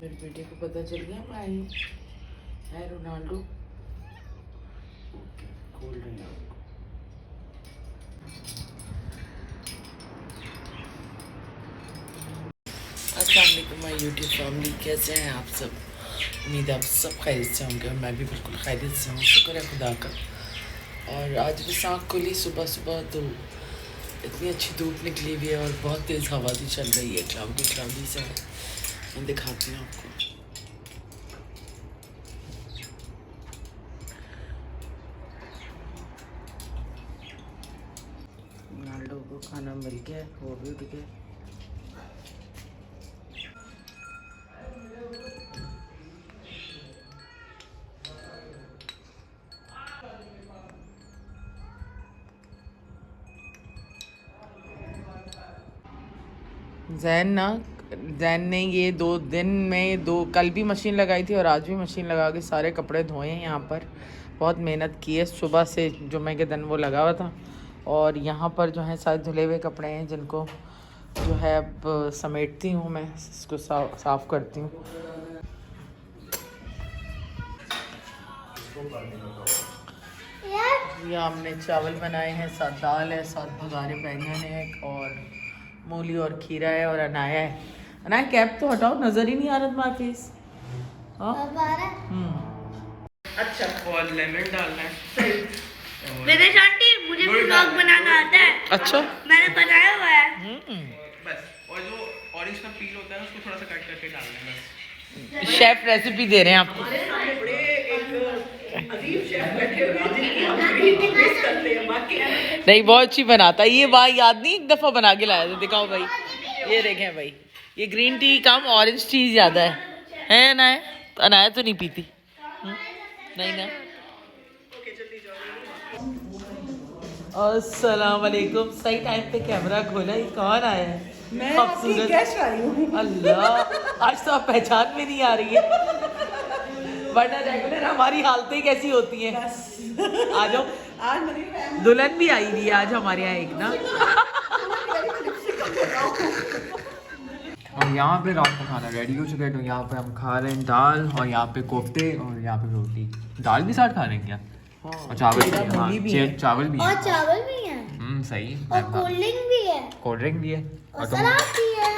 मेरे बेटे को पता चल गया मैं आई है रोनाल्डो। खोल रहे हैं आपको। अस्सलाम वालेकुम माय यूट्यूब फैमिली, कैसे हैं आप सब? उम्मीद है आप सब खैरियत से होंगे और मैं भी बिल्कुल खैरियत से हूँ, शुक्र है खुदा का। और आज भी आँख खुली सुबह सुबह तो इतनी अच्छी धूप निकली हुई है और बहुत तेज़ हवा भी चल रही है, क्लाउडी से है। मैं दिखाती हूँ आपको। रोनाल्डो को खाना मिल गया, वो भी उठ गया। जैन ने ये 2 दिन में कल भी मशीन लगाई थी और आज भी मशीन लगा के सारे कपड़े धोए हैं। यहाँ पर बहुत मेहनत की है, सुबह से जुम्मे के दिन वो लगा हुआ था। और यहाँ पर जो है सारे धुले हुए कपड़े हैं जिनको जो है अब समेटती हूँ मैं, इसको साफ़ करती हूँ। ये हमने चावल बनाए हैं, साथ दाल है, साथ भगारे बैंगन है और मूली और खीरा है और अनाया है। अनाया कैप तो हटाओ, नजर ही नहीं आ रहा तुम्हारा फेस। अच्छा और लेमन डालना है। सही। विदेश आंटी, मुझे व्लॉग बनाना आता है। अच्छा, मैंने बनाया हुआ है। बस, और जो ऑरेंज का पील होता है उसको थोड़ा सा कट करके डालना है बस। शेफ रेसिपी दे रहे हैं आपको। नहीं, बहुत अच्छी बनाता है ये भाई, याद नहीं एक दफा बना के लाया था, दिखाओ भाई। ये देखें भाई, ये ग्रीन टी कम ऑरेंज टी ज्यादा है अनाया? अनाया तो नहीं पीती? नहीं ना। अस्सलाम वालेकुम। सही टाइम पे कैमरा खोला, ये कौन आया है? मैं आपकी गेस्ट आई हूँ। अल्लाह, आज तो आप पहचान में नहीं आ रही है, वरना रेगुलर हमारी हालतें कैसी होती हैं। आ जाओ, आज मेरी फैमिली दुल्हन भी आई हुई है आज हमारे यहाँ एक ना। और यहाँ पे रात का खाना रेडी हो चुका है, तो यहाँ पे हम खा रहे हैं दाल और यहाँ पे कोफ्ते और यहाँ पे रोटी। दाल भी साथ खा रहे हैं क्या? और चावल भी है। हाँ, चावल भी है। और चावल भी है सही। और कोल्ड ड्रिंक भी है। कोल्ड ड्रिंक भी है और सलाद भी है।